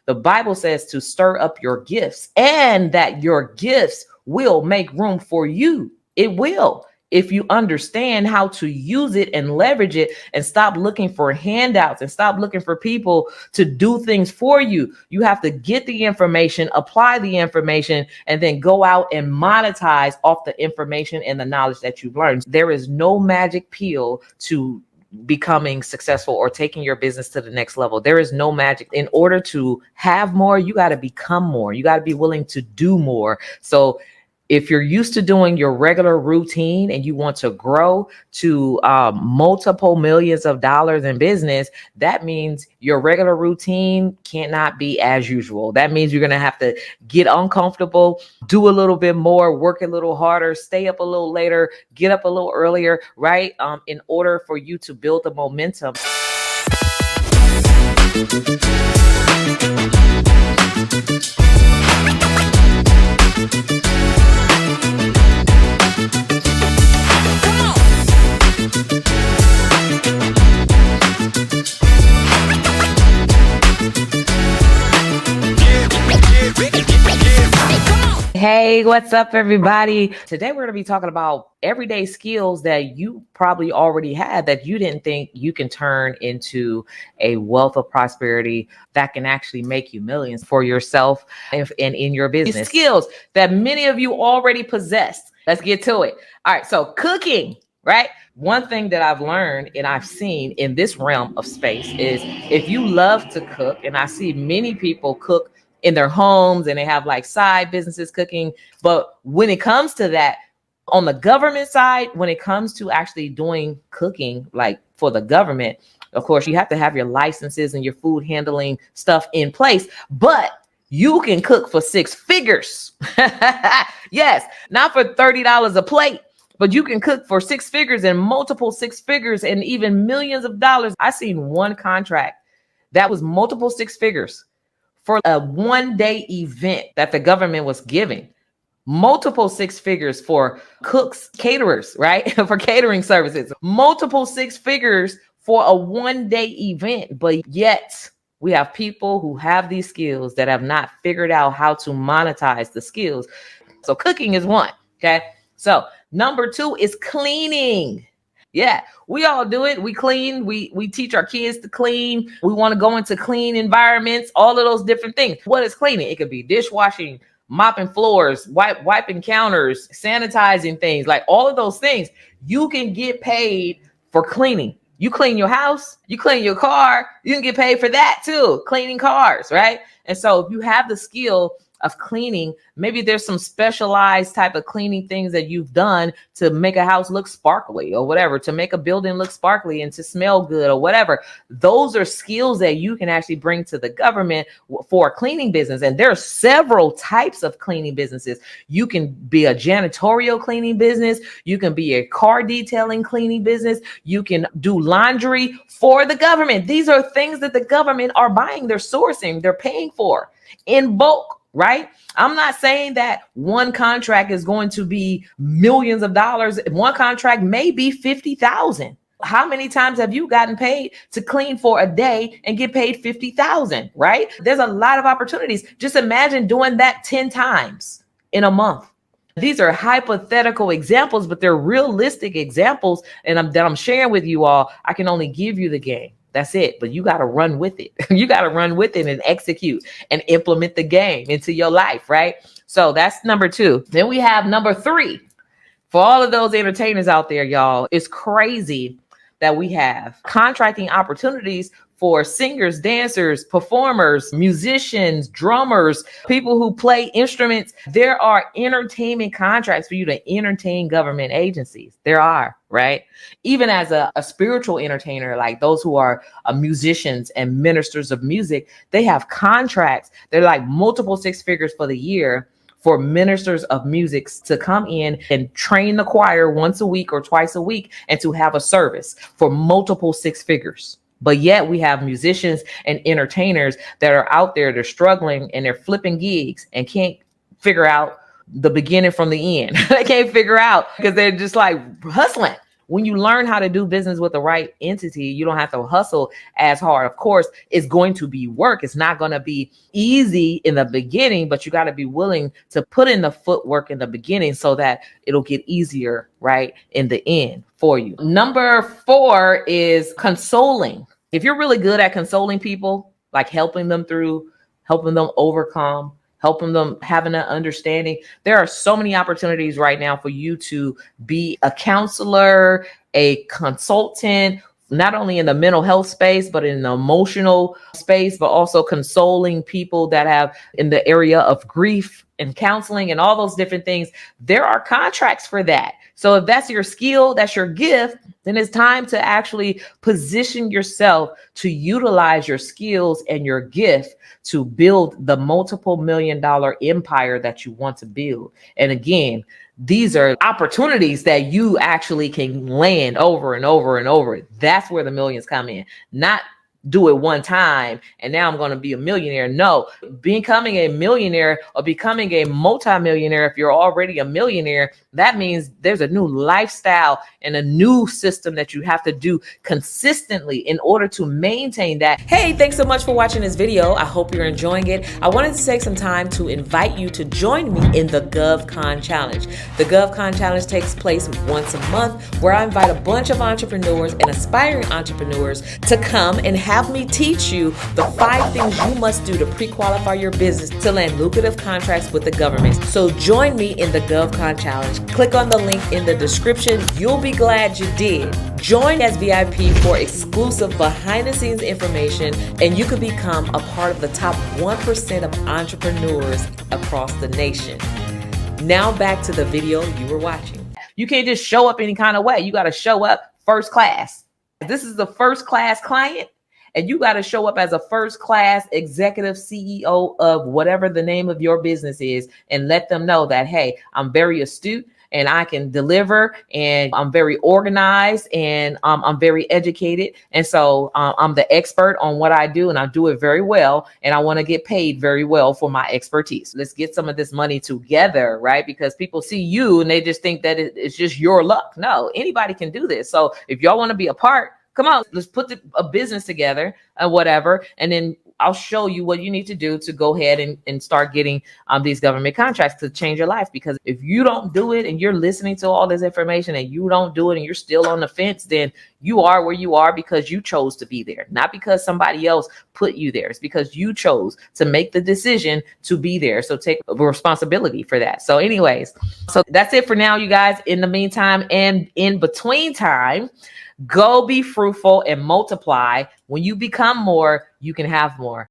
The Bible says to stir up your gifts and that your gifts will make room for you. It will. If you understand how to use it and leverage it and stop looking for handouts and stop looking for people to do things for you, you have to get the information, apply the information, and then go out and monetize off the information and the knowledge that you've learned. There is no magic pill to becoming successful or taking your business to the next level. There is no magic. In order to have more, you got to become more. You got to be willing to do more. So if you're used to doing your regular routine and you want to grow to multiple millions of dollars in business, that means your regular routine cannot be as usual. That means you're going to have to get uncomfortable, do a little bit more, work a little harder, stay up a little later, get up a little earlier, right? In order for you to build the momentum. Hey, what's up, everybody? Today, we're going to be talking about everyday skills that you probably already had that you didn't think you can turn into a wealth of prosperity that can actually make you millions for yourself and in your business. Skills that many of you already possess. Let's get to it. All right. So cooking, right? One thing that I've learned and I've seen in this realm of space is if you love to cook, and I see many people cook in their homes and they have like side businesses cooking. But when it comes to that, on the government side, when it comes to actually doing cooking, like for the government, of course, you have to have your licenses and your food handling stuff in place, but you can cook for six figures. Yes, not for $30 a plate, but you can cook for six figures and multiple six figures and even millions of dollars. I seen one contract that was multiple six figures for a one-day event that the government was giving. Multiple six figures for cooks, caterers, right? For catering services. Multiple six figures for a one-day event. But yet we have people who have these skills that have not figured out how to monetize the skills. So cooking is one, okay? So number two is cleaning. Yeah, we all do it. We clean. We teach our kids to clean. We want to go into clean environments, all of those different things. What is cleaning? It could be dishwashing, mopping floors, wiping counters, sanitizing things, like all of those things. You can get paid for cleaning. You clean your house, you clean your car, you can get paid for that too, cleaning cars, right? And so if you have the skill of cleaning, maybe there's some specialized type of cleaning things that you've done to make a house look sparkly or whatever, to make a building look sparkly and to smell good or whatever. Those are skills that you can actually bring to the government for a cleaning business. And there are several types of cleaning businesses. You can be a janitorial cleaning business. You can be a car detailing cleaning business. You can do laundry for the government. These are things that the government are buying, they're sourcing, they're paying for in bulk. Right? I'm not saying that one contract is going to be millions of dollars. One contract may be 50,000. How many times have you gotten paid to clean for a day and get paid 50,000? Right? There's a lot of opportunities. Just imagine doing that 10 times in a month. These are hypothetical examples, but they're realistic examples. And that I'm sharing with you all. I can only give you the game. That's it. But you got to run with it. You got to run with it and execute and implement the game into your life, right? So that's number two. Then we have number three. For all of those entertainers out there, y'all, it's crazy that we have contracting opportunities for singers, dancers, performers, musicians, drummers, people who play instruments. There are entertainment contracts for you to entertain government agencies. There are, right? Even as a spiritual entertainer, like those who are musicians and ministers of music, they have contracts. They're like multiple six figures for the year for ministers of music to come in and train the choir once a week or twice a week and to have a service for multiple six figures. But yet we have musicians and entertainers that are out there, they're struggling and they're flipping gigs and can't figure out the beginning from the end. They can't figure out because they're just like hustling. when you learn how to do business with the right entity, you don't have to hustle as hard. Of course, it's going to be work. It's not going to be easy in the beginning, but you got to be willing to put in the footwork in the beginning so that it'll get easier, right, in the end for you. Number 4 is consoling. If you're really good at consoling people, like helping them through, helping them overcome, helping them having an understanding, there are so many opportunities right now for you to be a counselor, a consultant, not only in the mental health space, but in the emotional space, but also consoling people that have in the area of grief and counseling and all those different things. There are contracts for that. So if that's your skill, that's your gift, then it's time to actually position yourself to utilize your skills and your gift to build the multiple $1,000,000 empire that you want to build. And again, these are opportunities that you actually can land over and over and over. That's where the millions come in, not do it one time and now I'm going to be a millionaire. No, becoming a millionaire or becoming a multimillionaire, if you're already a millionaire, that means there's a new lifestyle and a new system that you have to do consistently in order to maintain that. Hey, thanks so much for watching this video. I hope you're enjoying it. I wanted to take some time to invite you to join me in the GovCon Challenge. The GovCon Challenge takes place once a month, where I invite a bunch of entrepreneurs and aspiring entrepreneurs to come and have me teach you the 5 things you must do to pre-qualify your business to land lucrative contracts with the government. So join me in the GovCon Challenge. Click on the link in the description. You'll be glad you did. Join as VIP for exclusive behind-the-scenes information, and you could become a part of the top 1% of entrepreneurs across the nation. Now back to the video you were watching. You can't just show up any kind of way. You got to show up first class. This is the first class client, and you got to show up as a first class executive CEO of whatever the name of your business is and let them know that, hey, I'm very astute and I can deliver, and I'm very organized, and I'm very educated. And so I'm the expert on what I do, and I do it very well. And I want to get paid very well for my expertise. Let's get some of this money together, right? Because people see you and they just think that it's just your luck. No, anybody can do this. So if y'all want to be a part, come on, let's put a business together and whatever. And then I'll show you what you need to do to go ahead and start getting these government contracts to change your life. Because if you don't do it and you're listening to all this information and you don't do it and you're still on the fence, then you are where you are because you chose to be there, not because somebody else put you there. It's because you chose to make the decision to be there. So take responsibility for that. So anyways, so that's it for now, you guys. In the meantime and in between time, go be fruitful and multiply. When you become more, you can have more.